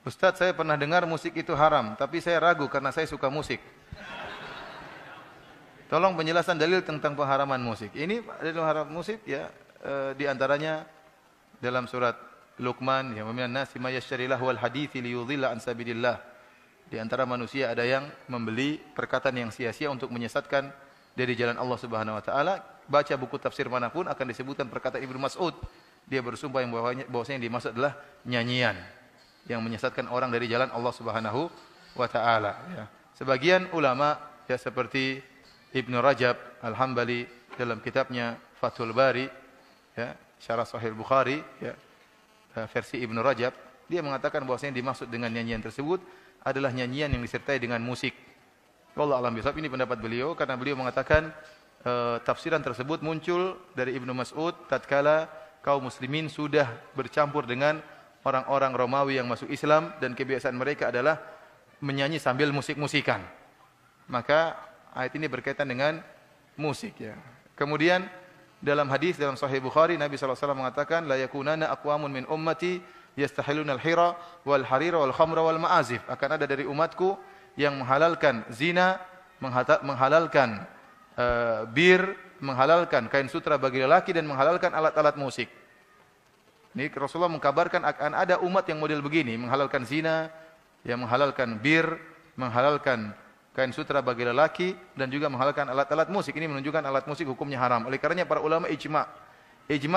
Ustadz, saya pernah dengar musik itu haram, tapi saya ragu karena saya suka musik. Tolong penjelasan dalil tentang pengharaman musik. Ini dalil haram musik ya, di antaranya dalam surat Luqman, ya minan nasi may yashtari lahwal hadithi liyudhilla an sabilillah. Di antara manusia ada yang membeli perkataan yang sia-sia untuk menyesatkan dari jalan Allah Subhanahu wa taala. Baca buku tafsir manapun akan disebutkan perkataan Ibnu Mas'ud. Dia bersumpah yang bahwasanya yang dimaksud adalah nyanyian yang menyesatkan orang dari jalan Allah Subhanahu wa taala, ya. Sebagian ulama ya seperti Ibnu Rajab Al-Hambali dalam kitabnya Fathul Bari, ya, Syarah Sahih Bukhari, ya, versi Ibnu Rajab, dia mengatakan bahwasanya dimaksud dengan nyanyian tersebut adalah nyanyian yang disertai dengan musik. Wallahu a'lam bishawab. Ini pendapat beliau karena beliau mengatakan tafsiran tersebut muncul dari Ibnu Mas'ud tatkala kaum muslimin sudah bercampur dengan orang-orang Romawi yang masuk Islam dan kebiasaan mereka adalah menyanyi sambil musik-musikan. Maka ayat ini berkaitan dengan musik, ya. Kemudian dalam hadis dalam Sahih Bukhari Nabi sallallahu alaihi wasallam mengatakan la yakunana aqwamun min ummati yastahiluna al-hira wal harira wal khamra wal ma'azif. Akan ada dari umatku yang menghalalkan zina, menghalalkan bir, menghalalkan kain sutra bagi lelaki dan menghalalkan alat-alat musik. Ini Rasulullah mengkabarkan akan ada umat yang model begini, menghalalkan zina, yang menghalalkan bir, menghalalkan kain sutra bagi lelaki dan juga menghalalkan alat-alat musik. Ini menunjukkan alat musik hukumnya haram. Oleh karenanya para ulama ijma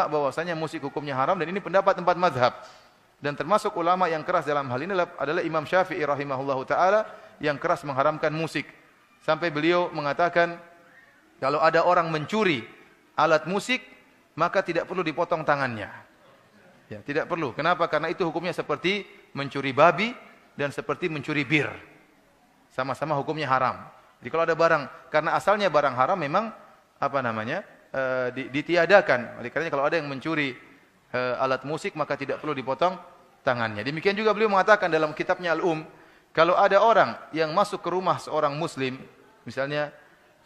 bahwasanya musik hukumnya haram dan ini pendapat 4 mazhab. Dan termasuk ulama yang keras dalam hal ini adalah Imam Syafi'i rahimahullahu taala yang keras mengharamkan musik. Sampai beliau mengatakan kalau ada orang mencuri alat musik maka tidak perlu dipotong tangannya. Ya, tidak perlu. Kenapa? Karena itu hukumnya seperti mencuri babi dan seperti mencuri bir. Sama-sama hukumnya haram. Jadi kalau ada barang, karena asalnya barang haram memang ditiadakan. Oleh karenanya kalau ada yang mencuri alat musik maka tidak perlu dipotong tangannya. Demikian juga beliau mengatakan dalam kitabnya kalau ada orang yang masuk ke rumah seorang muslim, misalnya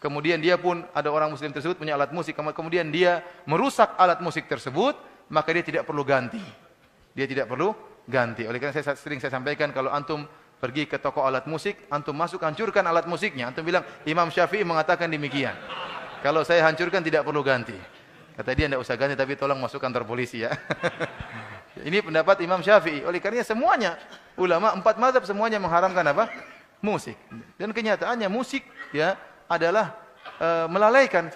kemudian dia pun ada orang muslim tersebut punya alat musik, kemudian dia merusak alat musik tersebut, maka dia tidak perlu ganti. Dia tidak perlu ganti. Oleh karena sering saya sampaikan kalau antum pergi ke toko alat musik, antum masuk hancurkan alat musiknya. Antum bilang Imam Syafi'i mengatakan demikian. Kalau saya hancurkan tidak perlu ganti. Kata dia tidak usah ganti tapi tolong masuk kantor polisi ya. Ini pendapat Imam Syafi'i. Oleh karenanya semuanya ulama 4 mazhab semuanya mengharamkan apa? Musik. Dan kenyataannya musik ya adalah melalaikan.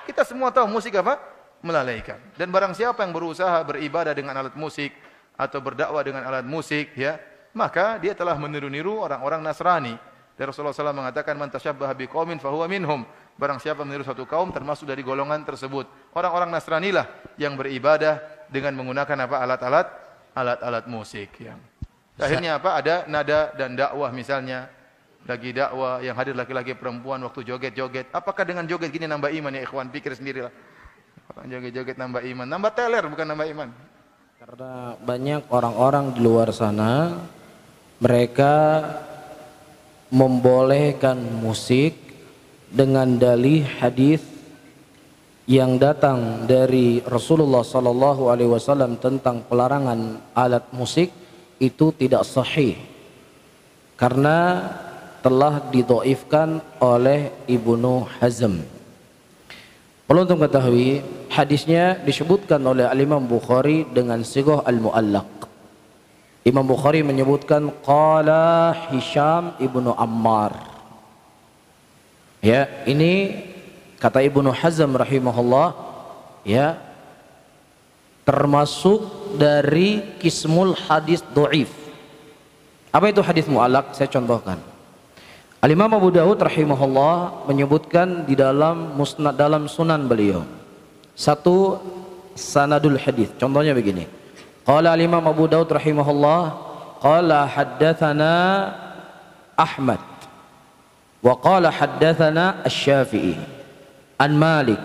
Kita semua tahu musik apa? Melalaikan. Dan barang siapa yang berusaha beribadah dengan alat musik atau berdakwah dengan alat musik ya, maka dia telah meniru-niru orang-orang Nasrani. Dan Rasulullah SAW mengatakan man tasyabbaha biqaumin fahuwa minhum. Barang siapa meniru suatu kaum termasuk dari golongan tersebut. Orang-orang Nasrani lah yang beribadah dengan menggunakan apa? Alat-alat musik ya. Akhirnya apa? Ada nada dan dakwah misalnya. Lagi dakwah yang hadir laki-laki perempuan waktu joget-joget. Apakah dengan joget gini nambah iman ya ikhwan? Pikir sendirilah. Joget-joget nambah iman, nambah teler bukan nambah iman. Karena banyak orang-orang di luar sana mereka membolehkan musik dengan dalih hadis yang datang dari Rasulullah sallallahu alaihi wasallam tentang pelarangan alat musik itu tidak sahih karena telah didhaifkan oleh Ibnu Hazm. Perlu untuk ketahui hadisnya disebutkan oleh Imam Bukhari dengan sighah al-muallaq. Imam Bukhari menyebutkan qala Hisham ibnu Ammar. Ya, ini kata Ibnu Hazm rahimahullah ya termasuk dari kismul hadis dhaif. Apa itu hadis muallaq? Saya contohkan. Al-Imam Abu Dawud rahimahullah menyebutkan di dalam musnad dalam sunan beliau satu sanadul hadis. Contohnya begini. Qala al-Imam Abu Dawud rahimahullah qala haddatsana Ahmad wa qala haddatsana Asy-Syafi'i an Malik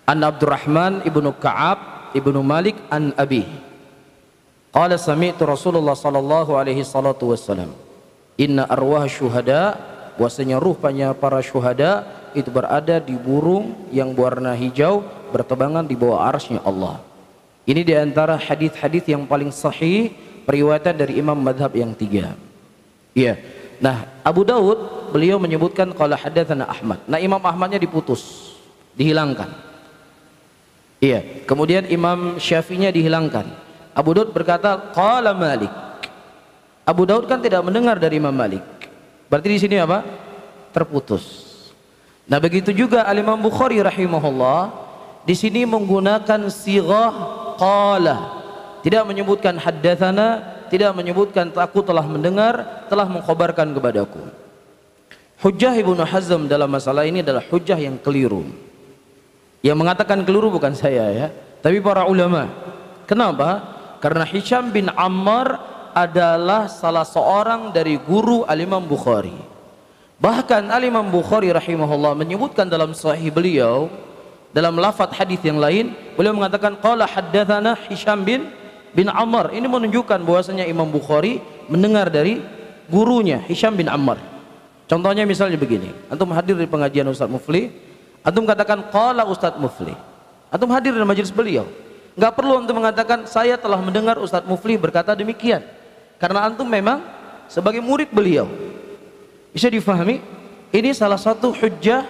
an Abdurrahman ibnu Ka'ab ibnu Malik an Abi qala sami'tu Rasulullah sallallahu alaihi salatu wassalam inna arwah syuhada, bahwasanya ruhnya para syuhada itu berada di burung yang berwarna hijau bertebangan di bawah arsy-Nya Allah. Ini diantara hadis-hadis yang paling sahih periwayatan dari imam madhab yang 3. Iya. Nah, Abu Daud beliau menyebutkan qala hadatsana Ahmad. Nah, Imam Ahmadnya diputus, dihilangkan. Iya. Kemudian Imam Syafi'inya dihilangkan. Abu Daud berkata qala Malik. Abu Daud kan tidak mendengar dari Imam Malik. Berarti di sini apa? Terputus. Nah, begitu juga Al-Imam Bukhari rahimahullah di sini menggunakan sighah qala. Tidak menyebutkan haddatsana, tidak menyebutkan aku telah mendengar, telah mengkhabarkan kepadaku. Hujjah Ibnu Hazm dalam masalah ini adalah hujjah yang keliru. Yang mengatakan keliru bukan saya ya, tapi para ulama. Kenapa? Karena Hisham bin Ammar adalah salah seorang dari guru Al-Imam Bukhari. Bahkan Al-Imam Bukhari rahimahullah menyebutkan dalam sahih beliau, dalam lafaz hadis yang lain, beliau mengatakan qala haddatsana Hisham bin Ammar. Ini menunjukkan bahwasanya Imam Bukhari mendengar dari gurunya Hisham bin Ammar. Contohnya misalnya begini, antum hadir di pengajian Ustaz Mufli, antum katakan qala Ustaz Mufli. Antum hadir di majelis beliau. Enggak perlu antum mengatakan saya telah mendengar Ustaz Mufli berkata demikian. Karena antum memang sebagai murid beliau. Bisa difahami? Ini salah satu hujjah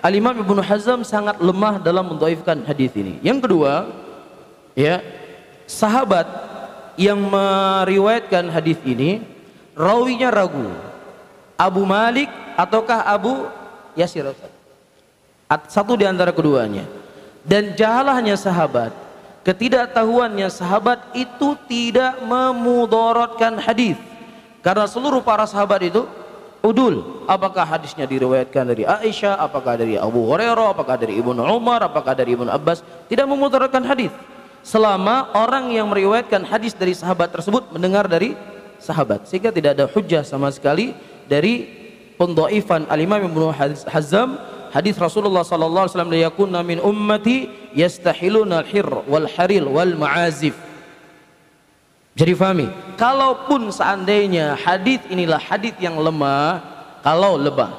Al-Imam Ibnu Hazm sangat lemah dalam mendhaifkan hadis ini. Yang kedua, ya, sahabat yang meriwayatkan hadis ini rawinya ragu, Abu Malik ataukah Abu Yasir, satu di antara keduanya. Dan jahalahnya sahabat, ketidaktahuannya sahabat itu tidak memudaratkan hadis, karena seluruh para sahabat itu udul. Apakah hadisnya diriwayatkan dari Aisyah, apakah dari Abu Hurairah, apakah dari Ibnu Umar, apakah dari Ibnu Abbas, tidak memudaratkan hadis selama orang yang meriwayatkan hadis dari sahabat tersebut mendengar dari sahabat, sehingga tidak ada hujjah sama sekali dari pendhaifan Al-Imam Ibnu Hazm hadis Rasulullah sallallahu alaihi wasallam, yakunna min ummati yastahiluna al-hir wal haril wal ma'azif. Jadi fahami, kalaupun seandainya hadis inilah hadis yang lemah, kalau lemah,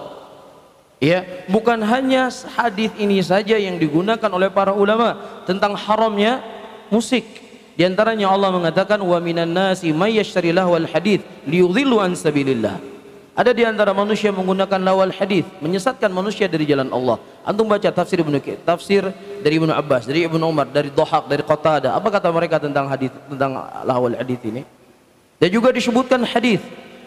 ya, bukan hanya hadis ini saja yang digunakan oleh para ulama tentang haramnya musik. Di antaranya Allah mengatakan wa minan nasi may yashtari lahwal hadits liyudhillu an sabilillah. Ada di antara manusia menggunakan lawal hadis, menyesatkan manusia dari jalan Allah. Antum baca tafsir dari Ibnu Abbas, dari Ibnu Umar, dari Dhahak, dari Qatadah. Apa kata mereka tentang hadis, tentang lawal hadis ini? Dan juga disebutkan hadis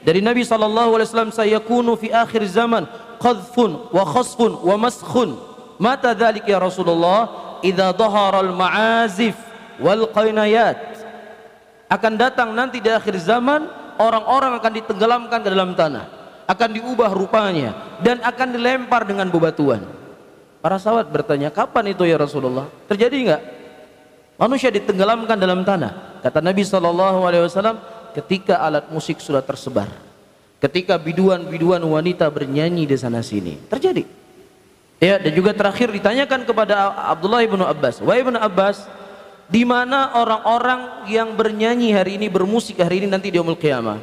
dari Nabi sallallahu alaihi wasallam, sayakunu fi akhir zaman qadhfun wa khasfun wa maskhun. Mata dzalik ya Rasulullah? Idza dhahara al-ma'azif wal qainayat. Akan datang nanti di akhir zaman orang-orang akan ditenggelamkan ke dalam tanah, akan diubah rupanya dan akan dilempar dengan bebatuan. Para sahabat bertanya, kapan itu ya Rasulullah? Terjadi enggak? Manusia ditenggelamkan dalam tanah. Kata Nabi SAW, ketika alat musik sudah tersebar, ketika biduan-biduan wanita bernyanyi di sana sini, terjadi. Ya, dan juga terakhir ditanyakan kepada Abdullah ibnu Abbas, wahai ibnu Abbas, di mana orang-orang yang bernyanyi hari ini, bermusik hari ini nanti di yaumul qiyamah?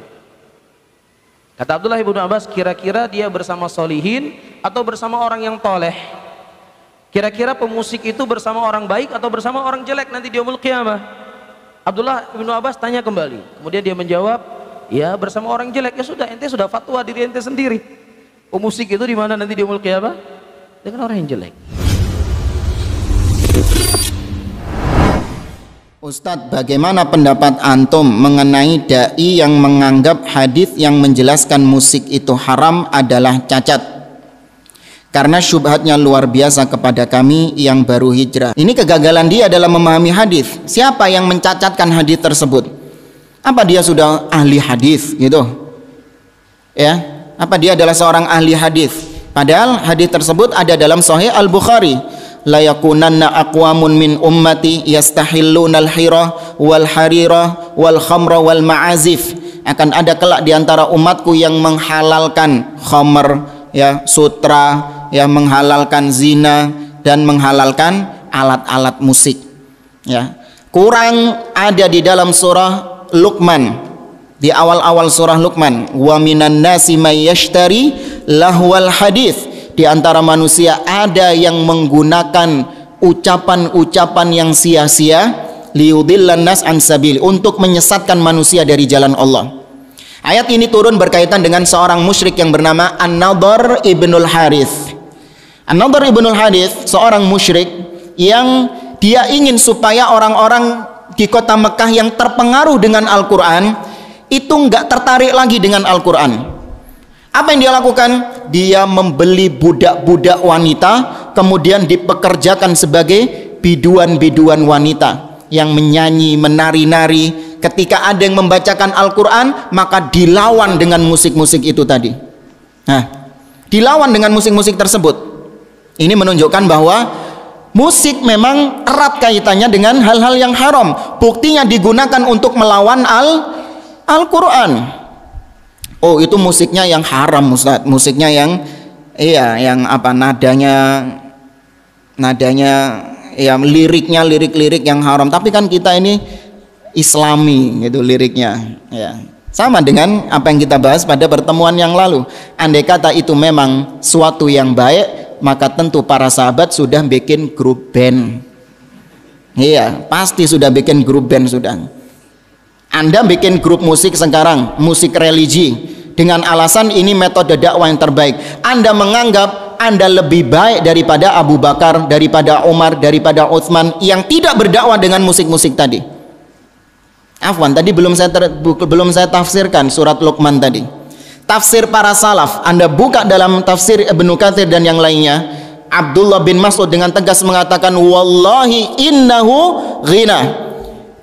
Kata Abdullah ibnu Abbas, kira-kira dia bersama solihin atau bersama orang yang toleh? Kira-kira pemusik itu bersama orang baik atau bersama orang jelek nanti di yaumul qiyamah? Abdullah ibnu Abbas tanya kembali. Kemudian dia menjawab, ya bersama orang jelek. Ya sudah, ente sudah fatwa diri ente sendiri. Pemusik itu di mana nanti di yaumul qiyamah? Dengan orang yang jelek. Ustadz, bagaimana pendapat antum mengenai dai yang menganggap hadis yang menjelaskan musik itu haram adalah cacat? Karena syubhatnya luar biasa kepada kami yang baru hijrah. Ini kegagalan dia dalam memahami hadis. Siapa yang mencacatkan hadis tersebut? Apa dia sudah ahli hadis gitu? Ya, apa dia adalah seorang ahli hadis? Padahal hadis tersebut ada dalam Sahih Al-Bukhari. La yakunanna aqwamun min ummati yastahilluna al-hira wal harira wal khamra wal ma'azif. Akan ada kelak di antara umatku yang menghalalkan khamr, ya, sutra, ya, menghalalkan zina dan menghalalkan alat-alat musik. Ya. Kurang ada di dalam surah Luqman. Di awal-awal surah Luqman, wa minan nasi may yashtari lahwal hadits. Di antara manusia ada yang menggunakan ucapan-ucapan yang sia-sia liyudillan nas an sabil, untuk menyesatkan manusia dari jalan Allah. Ayat ini turun berkaitan dengan seorang musyrik yang bernama An-Nadhr ibnul Harith. An-Nadhr ibnul Harith seorang musyrik yang dia ingin supaya orang-orang di kota Mekah yang terpengaruh dengan Al-Quran itu enggak tertarik lagi dengan Al-Quran. Apa yang dia lakukan? Dia membeli budak-budak wanita, kemudian dipekerjakan sebagai biduan-biduan wanita yang menyanyi, menari-nari. Ketika ada yang membacakan Al-Quran, maka dilawan dengan musik-musik itu tadi. Nah, dilawan dengan musik-musik tersebut. Ini menunjukkan bahwa musik memang erat kaitannya dengan hal-hal yang haram. Buktinya digunakan untuk melawan Al-Quran. Oh, itu musiknya yang haram, Ustaz. Musiknya yang yang apa, nadanya ya, lirik yang haram. Tapi kan kita ini Islami gitu liriknya, ya. Sama dengan apa yang kita bahas pada pertemuan yang lalu. Andai kata itu memang suatu yang baik, maka tentu para sahabat sudah bikin grup band. Iya, pasti sudah bikin grup band sudah. Anda bikin grup musik sekarang, musik religi, dengan alasan ini metode dakwah yang terbaik. Anda menganggap Anda lebih baik daripada Abu Bakar, daripada Umar, daripada Utsman yang tidak berdakwah dengan musik-musik tadi. Afwan, tadi belum saya tafsirkan surat Luqman tadi. Tafsir para salaf, Anda buka dalam tafsir Ibnu Katsir dan yang lainnya. Abdullah bin Mas'ud dengan tegas mengatakan, wallahi innahu ghina.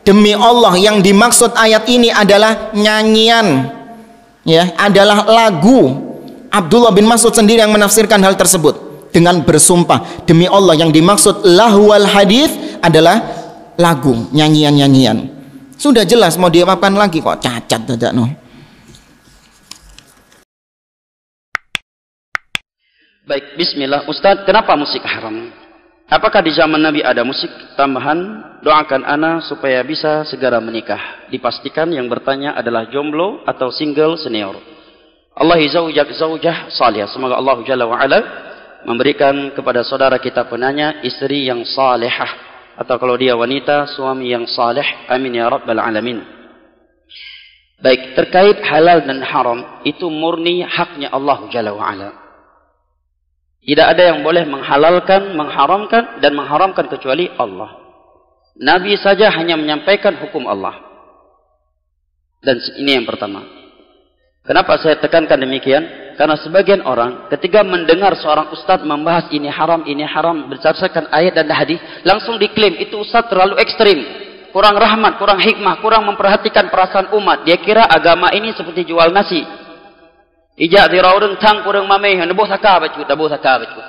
Demi Allah, yang dimaksud ayat ini adalah nyanyian, ya, adalah lagu. Abdullah bin Mas'ud sendiri yang menafsirkan hal tersebut dengan bersumpah, demi Allah yang dimaksud lahwal hadis adalah lagu, nyanyian-nyanyian. Sudah jelas, mau diapakan lagi kok cacat dadak no. Baik, bismillah. Ustaz, kenapa musik haram? Apakah di zaman Nabi ada musik tambahan? Doakan ana supaya bisa segera menikah. Dipastikan yang bertanya adalah jomblo atau single senior. Allah zaujah salihah. Semoga Allah Jalla wa Ala memberikan kepada saudara kita penanya istri yang salihah, atau kalau dia wanita, suami yang saleh. Amin ya rabbal alamin. Baik, terkait halal dan haram itu murni haknya Allah Jalla wa Ala. Tidak ada yang boleh menghalalkan, mengharamkan dan mengharamkan kecuali Allah. Nabi saja hanya menyampaikan hukum Allah. Dan ini yang pertama. Kenapa saya tekankan demikian? Karena sebagian orang ketika mendengar seorang ustaz membahas ini haram berdasarkan ayat dan hadis, langsung diklaim itu ustaz terlalu ekstrim, kurang rahmat, kurang hikmah, kurang memperhatikan perasaan umat. Dia kira agama ini seperti jual nasi. Ijak dira urang tang kurang mameh nembo saka bacut dabo saka bacut.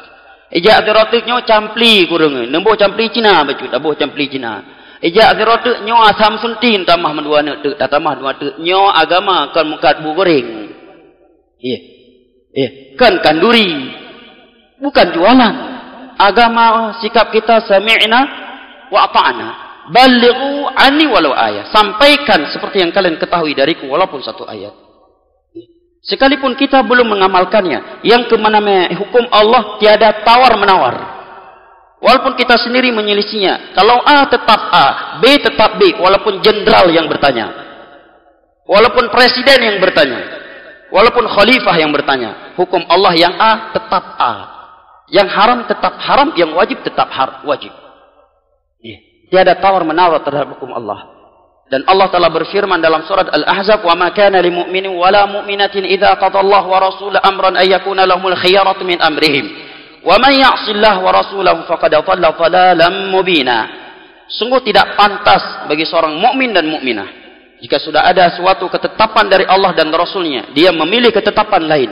Ijak dira teknyo campli kurang nembo campli Cina bacut dabo campli Cina. Ijak dira teknyo asam suntin tamah mendua ne tek tamah dua tek nyo agama kan mukat bu goreng. Kan kanduri. Bukan jualan. Agama sikap kita sami'na wa ata'na. Balighu anni walau ayat. Sampaikan seperti yang kalian ketahui dariku walaupun satu ayat. Sekalipun kita belum mengamalkannya, yang kemana hukum Allah tiada tawar-menawar. Walaupun kita sendiri menyelisinya, kalau A tetap A, B tetap B, walaupun jenderal yang bertanya, walaupun presiden yang bertanya, walaupun khalifah yang bertanya, hukum Allah yang A tetap A, yang haram tetap haram, yang wajib tetap wajib. Tiada tawar-menawar terhadap hukum Allah. Dan Allah telah berfirman dalam surat Al-Ahzab, "Wa ma kana lil mu'minin wa la mu'minatin idza qada Allah wa rasuluhu amran ay yakuna lahumul khiyaratu min amrihim. Wa man ya'si Allah wa rasulahu faqad dhalla dhalalan mubina." Sungguh tidak pantas bagi seorang mukmin dan mukminah jika sudah ada suatu ketetapan dari Allah dan Rasulnya, dia memilih ketetapan lain,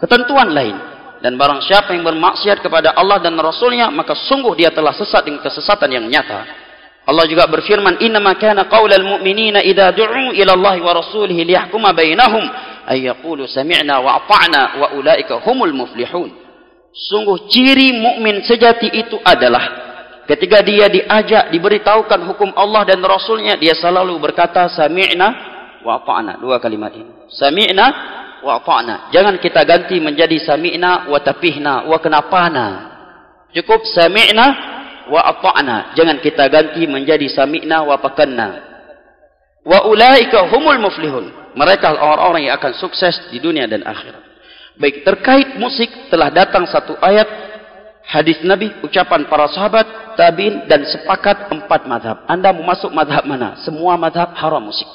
ketentuan lain. Dan barang siapa yang bermaksiat kepada Allah dan Rasulnya, maka sungguh dia telah sesat dengan kesesatan yang nyata. Allah juga berfirman, "Innama kana qaulal mu'minina idza du'u ila Allah wa rasulihi liyahkuma bainahum ay yaqulu sami'na wa ata'na wa ulaika humul muflihun." Sungguh ciri mukmin sejati itu adalah ketika dia diajak, diberitahukan hukum Allah dan Rasulnya, dia selalu berkata sami'na wa ata'na. Dua kalimat ini. Sami'na wa ata'na. Jangan kita ganti menjadi sami'na wa tapihna wa kenapana. Cukup sami'na wa ata'na. Jangan kita ganti menjadi sami'na wa pakanna. Wa ulaika humul muflihun. Mereka orang-orang yang akan sukses di dunia dan akhirat. Baik, terkait musik telah datang satu ayat hadis Nabi, ucapan para sahabat, tabi'in, dan sepakat 4 mazhab. Anda mau masuk mazhab mana? Semua mazhab haram musik.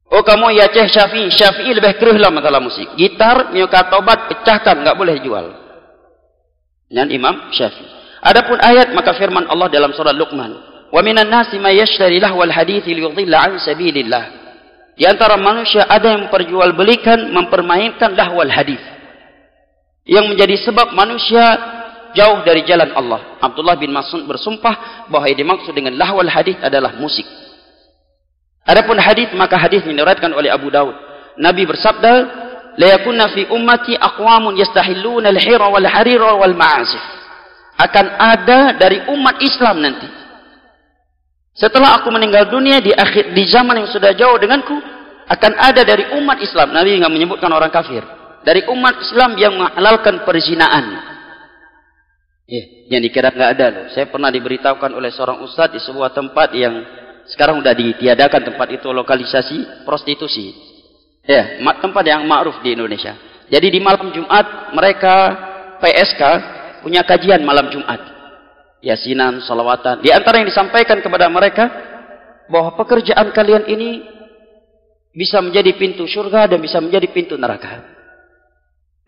Oh, kamu ya Syekh Syafi'i. Syafi'i lebih kerehlah masalah musik. Gitar, miukat tobat, pecahkan, enggak boleh jual. Dan Imam Syafi'i. Adapun ayat, maka firman Allah dalam surah Luqman, wa minan nasi may yashtari lahwal hadithi liyudhilla an sabilillah. Di antara manusia ada yang memperjualbelikan, mempermainkan lahwal hadis, yang menjadi sebab manusia jauh dari jalan Allah. Abdullah bin Mas'ud bersumpah bahwa yang dimaksud dengan lahwal hadis adalah musik. Adapun hadis, maka hadis diriwayatkan oleh Abu Daud. Nabi bersabda, la yakunna fi ummati aqwamun yastahilluna al-hira wal harira wal ma'azif. Akan ada dari umat Islam nanti, setelah aku meninggal dunia, di zaman yang sudah jauh denganku, akan ada dari umat Islam. Nabi enggak menyebutkan orang kafir. Dari umat Islam yang menghalalkan perzinaan. Yang dikira enggak ada loh. Saya pernah diberitahukan oleh seorang ustaz di sebuah tempat yang sekarang sudah ditiadakan tempat itu, lokalisasi prostitusi. Tempat yang ma'ruf di Indonesia. Jadi di malam Jumat mereka PSK punya kajian malam Jumat. Yasinan, salawatan. Di antara yang disampaikan kepada mereka bahwa pekerjaan kalian ini bisa menjadi pintu surga dan bisa menjadi pintu neraka.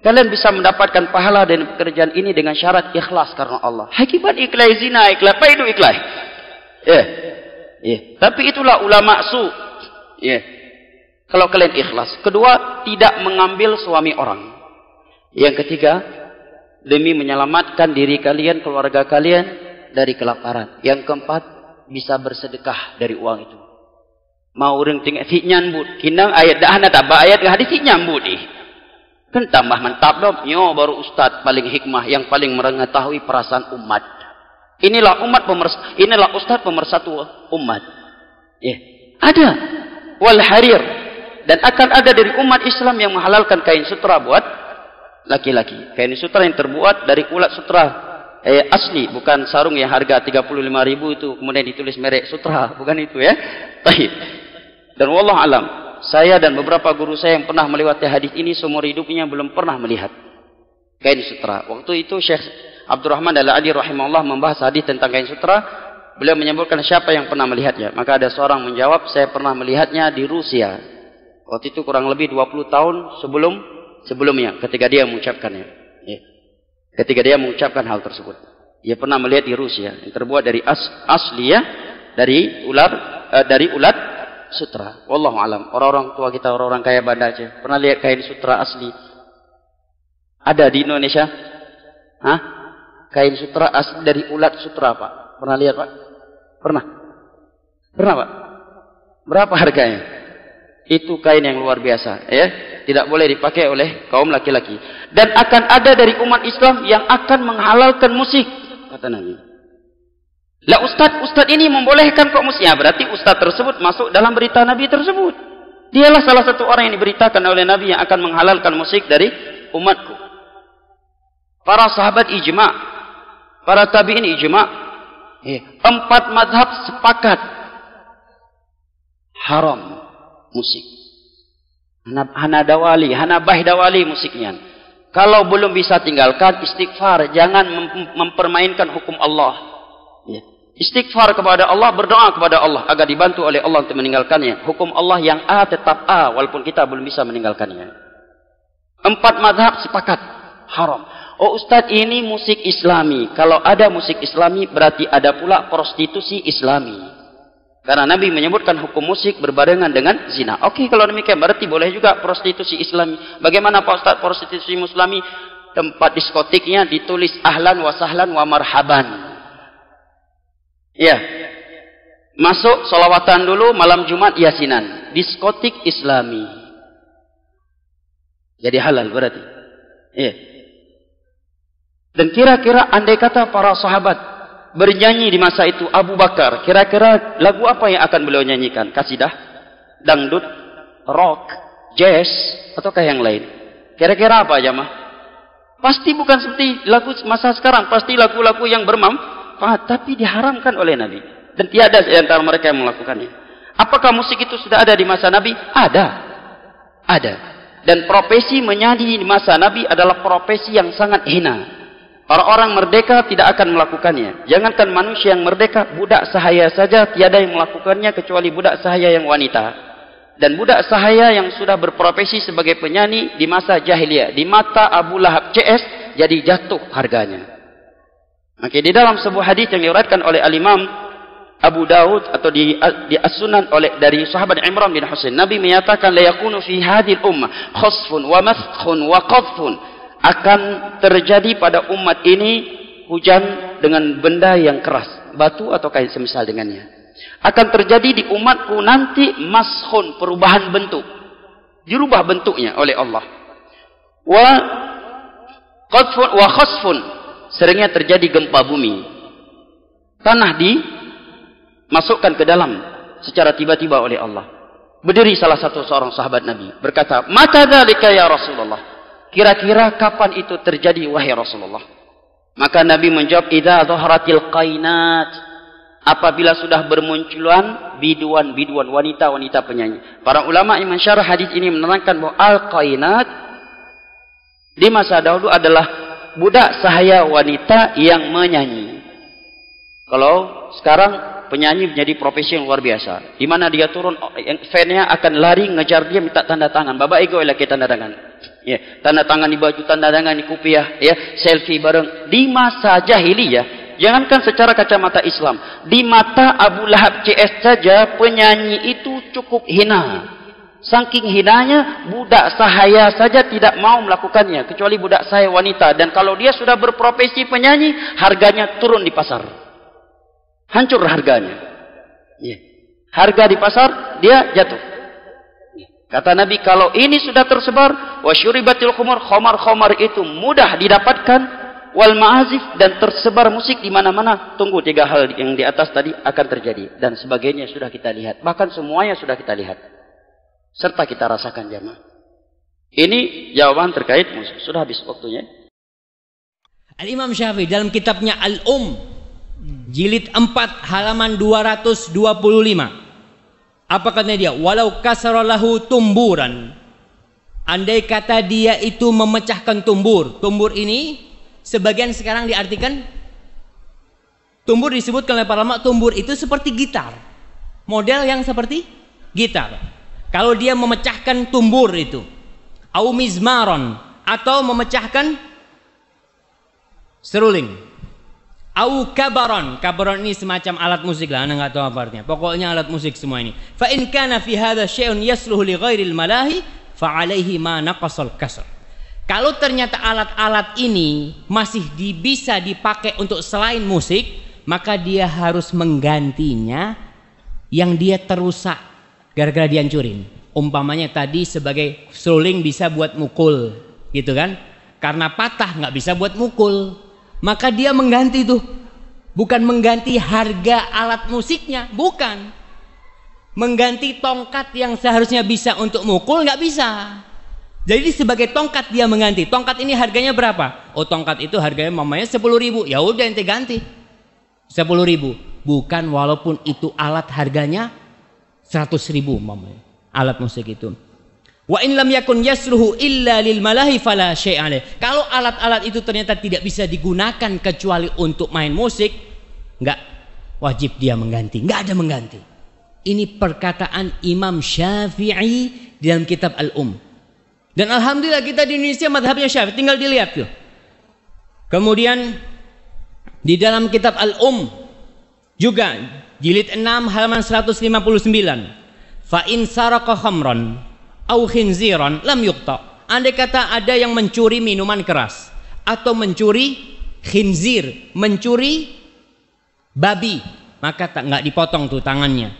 Kalian bisa mendapatkan pahala dari pekerjaan ini dengan syarat ikhlas karena Allah. Hakikat ikhlas zina, ikhlas apa itu ikhlas? Tapi itulah ulama su. Kalau kalian ikhlas. Kedua, tidak mengambil suami orang. Yang ketiga, demi menyelamatkan diri kalian, keluarga kalian dari kelaparan. Yang keempat, bisa bersedekah dari uang itu. Mau orang tinggal si nyambut, kinang ayat dah ana tak ayat hadis si nyambut kan tambah mantap dong. Yo baru ustaz paling hikmah yang paling mengetahui perasaan umat. Inilah umat inilah ustaz pemersatu umat. Ada wal harir, dan akan ada dari umat Islam yang menghalalkan kain sutra buat laki-laki. Kain sutra yang terbuat dari ulat sutra asli, bukan sarung yang harga 35.000 itu kemudian ditulis merek sutra, bukan itu ya. Baik. Dan wallahu alam, saya dan beberapa guru saya yang pernah melewati hadis ini seumur hidupnya belum pernah melihat kain sutra. Waktu itu Syekh Abdurrahman Al-Adi rahimahullah membahas hadis tentang kain sutra. Beliau menyebutkan siapa yang pernah melihatnya. Maka ada seorang menjawab, saya pernah melihatnya di Rusia. Waktu itu kurang lebih 20 tahun sebelumnya ketika dia mengucapkannya. Ketika dia mengucapkan hal tersebut. Dia pernah melihat di Rusia yang terbuat dari asli ya, dari ulat sutra. Wallahu alam. Orang-orang tua kita, orang-orang kaya Banda Aceh pernah lihat kain sutra asli? Ada di Indonesia? Kain sutra asli dari ulat sutra, Pak. Pernah lihat, Pak? Pernah, Pak? Berapa harganya? Itu kain yang luar biasa, ya. Tidak boleh dipakai oleh kaum laki-laki. Dan akan ada dari umat Islam yang akan menghalalkan musik, kata Nabi. Lah ustaz ini membolehkan kok musik. Ya, berarti ustaz tersebut masuk dalam berita Nabi tersebut. Dialah salah satu orang yang diberitakan oleh Nabi yang akan menghalalkan musik dari umatku. Para sahabat ijma', para tabi'in ijma'. 4 mazhab sepakat haram musik. Hanabah dawali musiknya. Kalau belum bisa tinggalkan, istighfar, jangan mempermainkan hukum Allah. Istighfar kepada Allah, berdoa kepada Allah agar dibantu oleh Allah untuk meninggalkannya. Hukum Allah yang A tetap A walaupun kita belum bisa meninggalkannya. 4 mazhab sepakat haram. Oh Ustaz, ini musik Islami. Kalau ada musik Islami berarti ada pula prostitusi Islami. Karena Nabi menyebutkan hukum musik berbarengan dengan zina. Oke, kalau demikian berarti boleh juga prostitusi Islami. Bagaimana Pak Ustaz prostitusi Islami? Tempat diskotiknya ditulis ahlan wa sahlan wa marhaban. Ya. Masuk solawatan dulu, malam Jumat yasinan. Diskotik Islami. Jadi halal berarti. Iya. Dan kira-kira andai kata para sahabat bernyanyi di masa itu, Abu Bakar, kira-kira lagu apa yang akan beliau nyanyikan? Kasidah, dangdut, rock, jazz, ataukah yang lain? Kira-kira apa jamaah? Pasti bukan seperti lagu masa sekarang, pasti lagu-lagu yang bermanfaat, tapi diharamkan oleh Nabi. Dan tiada di antara mereka yang melakukannya. Apakah musik itu sudah ada di masa Nabi? Ada. Ada. Dan profesi menyanyi di masa Nabi adalah profesi yang sangat hina. Orang-orang merdeka tidak akan melakukannya. Jangankan manusia yang merdeka, budak sahaya saja tiada yang melakukannya kecuali budak sahaya yang wanita. Dan budak sahaya yang sudah berprofesi sebagai penyanyi di masa jahiliyah, di mata Abu Lahab CS, jadi jatuh harganya. Maka di dalam sebuah hadis yang diriwayatkan oleh Al-Imam Abu Daud atau di As-Sunan dari sahabat Imran bin Husain, Nabi menyatakan la yakunu fi hadhil ummah khasfun wa maskhun wa qadhfun, akan terjadi pada umat ini hujan dengan benda yang keras, batu atau kain semisal dengannya. Akan terjadi di umatku nanti maskhun, perubahan bentuk, dirubah bentuknya oleh Allah. Wa qadhfun wa khasfun, seringnya terjadi gempa bumi, tanah dimasukkan ke dalam secara tiba-tiba oleh Allah. Berdiri salah satu seorang sahabat Nabi berkata, "Mata dzalika ya Rasulullah?" Kira-kira kapan itu terjadi wahai Rasulullah? Maka Nabi menjawab, "Idza dhaharatil qainat." Apabila sudah bermunculan biduan-biduan, wanita-wanita penyanyi. Para ulama yang mensyarah hadis ini menerangkan bahwa al-qainat di masa dahulu adalah budak sahaya wanita yang menyanyi. Kalau sekarang penyanyi menjadi profesi yang luar biasa, di mana dia turun, fan-nya akan lari ngejar dia minta tanda tangan. Bapak ego lagi tanda tangan. Ya, tanda tangan di baju, tanda tangan di kopiah, ya, selfie bareng. Di masa jahiliyah, jangankan secara kacamata Islam, di mata Abu Lahab CS saja penyanyi itu cukup hina. Saking hinanya, budak sahaya saja tidak mau melakukannya, kecuali budak sahaya wanita. Dan kalau dia sudah berprofesi penyanyi, harganya turun di pasar. Hancur harganya. Ya. Harga di pasar, dia jatuh. Kata Nabi, kalau ini sudah tersebar, wasyuribatil khumur, khomar-khomar itu mudah didapatkan, wal ma'azif, dan tersebar musik di mana-mana. Tunggu 3 hal yang di atas tadi akan terjadi. Dan sebagainya sudah kita lihat. Bahkan semuanya sudah kita lihat. Serta kita rasakan jamaah. Ini jawaban terkait musik. Sudah habis waktunya. Al-Imam Syafi'i dalam kitabnya Al-Um, jilid 4 halaman 225. Apa katanya dia? Walau kasaralahu tumburan. Andai kata dia itu memecahkan tumbur. Tumbur ini sebagian sekarang diartikan, tumbur disebutkan oleh para ulama, tumbur itu seperti gitar. Model yang seperti gitar. Kalau dia memecahkan tumbur itu, au mizmaron, atau memecahkan seruling. Au kabaron. Kabaron ini semacam alat musik lah, anda nggak tahu apa artinya. Pokoknya alat musik semua ini. Fa in kana fi hadza syai'un yasluhu li ghairil malahi fa alaihi ma naqasal kasr. Kalau ternyata alat-alat ini masih bisa dipakai untuk selain musik, maka dia harus menggantinya yang dia terusak gara-gara dihancurin. Umpamanya tadi sebagai seruling bisa buat mukul, gitu kan? Karena patah nggak bisa buat mukul. Maka dia mengganti tuh, bukan mengganti harga alat musiknya, bukan. Mengganti tongkat yang seharusnya bisa untuk mukul, nggak bisa. Jadi sebagai tongkat dia mengganti. Tongkat ini harganya berapa? Oh, tongkat itu harganya mamanya 10.000. Ya udah ente ganti 10.000. Bukan walaupun itu alat harganya 100.000 mamanya. Alat musik itu. Wa in lam yakun yasluhu illa lil malahi fala syai'a alaih. Kalau alat-alat itu ternyata tidak bisa digunakan kecuali untuk main musik, enggak wajib dia mengganti, enggak ada mengganti. Ini perkataan Imam Syafi'i dalam kitab Al-Um. Dan alhamdulillah kita di Indonesia madhabnya Syafi'i, tinggal dilihat tuh. Kemudian di dalam kitab Al-Um juga jilid 6 halaman 159. Fa in saraqa khamran au khinziran lam yuqta. Andai kata ada yang mencuri minuman keras atau mencuri khinzir, mencuri babi, maka nggak dipotong tuh tangannya.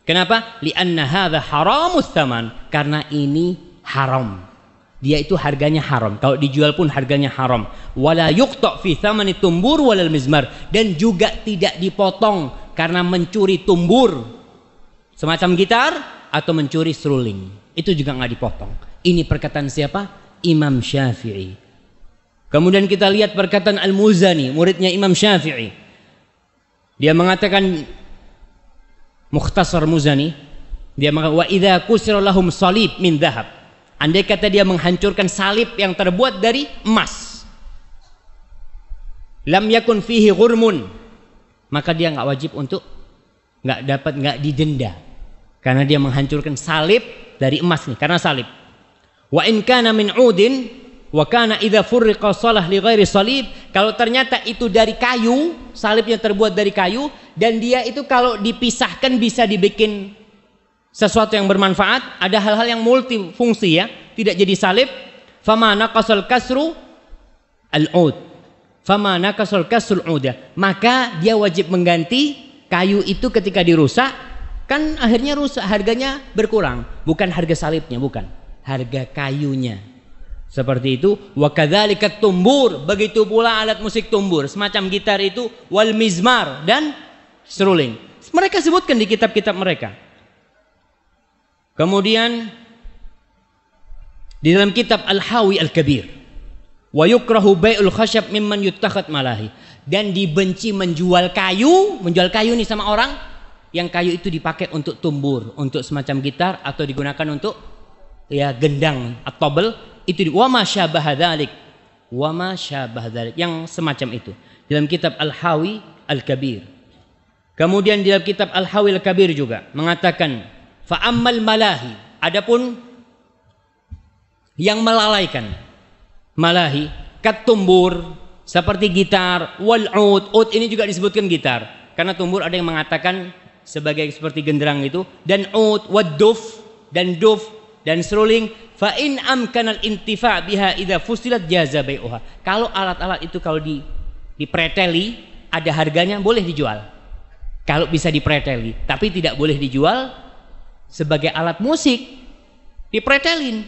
Kenapa? Li'anna hadza haramus tsaman, karena ini haram. Dia itu harganya haram. Kalau dijual pun harganya haram. Wala yuqta fi tsamani tumbur walal mizmar, dan juga tidak dipotong karena mencuri tumbur semacam gitar atau mencuri seruling. Itu juga nggak dipotong. Ini perkataan siapa? Imam Syafi'i. Kemudian kita lihat perkataan Al-Muzani, muridnya Imam Syafi'i. Dia mengatakan, Mukhtasar Muzani, dia mengatakan, wa idza kusira lahum salib min dhahab. Andai kata dia menghancurkan salib yang terbuat dari emas, lam yakun fihi ghurmun, maka dia nggak wajib untuk nggak didenda, karena dia menghancurkan salib dari emas nih, karena salib. Wa in kana min udin wa kana idza furriqa salah li ghairi salib, kalau ternyata itu dari kayu, salibnya terbuat dari kayu, dan dia itu kalau dipisahkan bisa dibikin sesuatu yang bermanfaat, ada hal-hal yang multifungsi ya, tidak jadi salib, fama naqasal kasru al-ud, fama naqasal kasrul uda, maka dia wajib mengganti kayu itu ketika dirusak, kan akhirnya rusak, harganya berkurang, bukan harga salibnya, bukan, harga kayunya. Seperti itu. Wa kadzalika tumbur, begitu pula alat musik tumbur semacam gitar itu, wal mizmar, dan seruling. Mereka sebutkan di kitab-kitab mereka. Kemudian di dalam kitab Al-Hawi Al-Kabir, wa yukrahu bai'ul khasyab mimman yuttakhad malahi, dan dibenci menjual kayu nih sama orang yang kayu itu dipakai untuk tumbur, untuk semacam gitar, atau digunakan untuk ya gendang atau tobel. Itu wa ma syabah dzalik, wa ma syabah dzalik, yang semacam itu dalam kitab Al-Hawi Al-Kabir. Kemudian di dalam kitab Al-Hawi Al-Kabir juga mengatakan, fa ammal malahi, adapun yang melalaikan malahi, kat tumbur seperti gitar, wal ud ini juga disebutkan gitar, karena tumbur ada yang mengatakan sebagai seperti genderang itu, dan ud, wad duf, dan duf, dan seruling, fa in amkanal intifa' biha idza fusilat jaza bai'uha. Kalau alat-alat itu kalau dipreteli ada harganya, boleh dijual. Kalau bisa dipreteli, tapi tidak boleh dijual sebagai alat musik, dipretelin.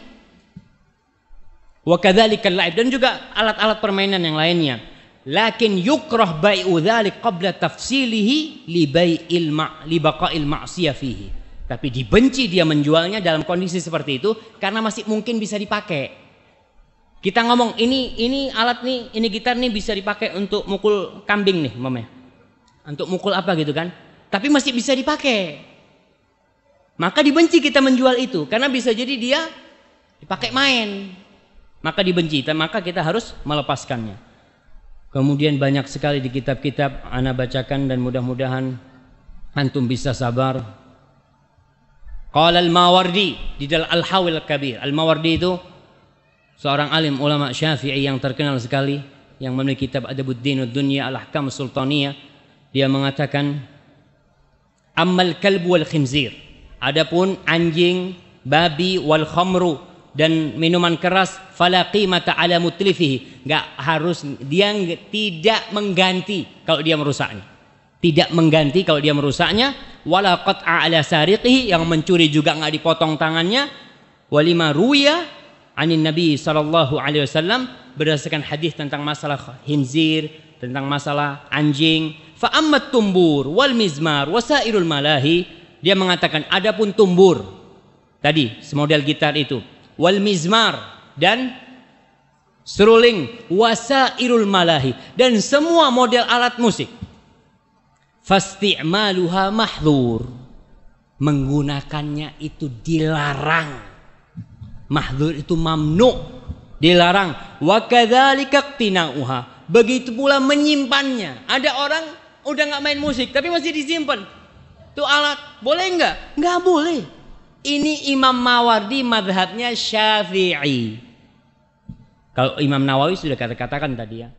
Wa kadzalikal la'ib, dan juga alat-alat permainan yang lainnya. Lakin yukrah bai'u dzalik qabla tafsilihi li baqa'il ma'siyah fihi. Tapi dibenci dia menjualnya dalam kondisi seperti itu karena masih mungkin bisa dipakai. Kita ngomong ini alat nih, ini gitar nih bisa dipakai untuk mukul kambing nih, mamanya. Untuk mukul apa gitu kan? Tapi masih bisa dipakai. Maka dibenci kita menjual itu karena bisa jadi dia dipakai main. Maka dibenci, maka kita harus melepaskannya. Kemudian banyak sekali di kitab-kitab ana bacakan dan mudah-mudahan antum bisa sabar. Qala al-Mawardi di dalam Al-Hawi Al-Kabir. Al-Mawardi itu seorang alim ulama Syafi'i yang terkenal sekali, yang memiliki kitab Adabuddin Ad-Dunya Al-Ahkam Sultaniyah. Dia mengatakan, ammal kalbu wal khinzir, adapun anjing, babi, wal khamru, dan minuman keras, fala qimata ala mutlifihi, dia tidak mengganti kalau dia merusaknya. Tidak mengganti kalau dia merusaknya, wala qat'a ala sariqihi, yang mencuri juga enggak dipotong tangannya, walima ruya anin Nabi sallallahu alaihi wasallam, berdasarkan hadis tentang masalah khinzir, tentang masalah anjing. Fa ammat tumbur wal mizmar wasairul malahi, dia mengatakan adapun tumbur tadi semodel gitar itu, wal mizmar, dan seruling, wasairul malahi, dan semua model alat musik, fasti'maluha mahdhur, menggunakannya itu dilarang. Mahdhur itu mamnu, dilarang. Wa kadzalika iqtina'uha, begitu pula menyimpannya. Ada orang udah nggak main musik tapi masih disimpan tuh alat, boleh nggak? Nggak boleh. Ini Imam Mawardi madhabnya Syafi'i. Kalau Imam Nawawi sudah katakan tadi ya,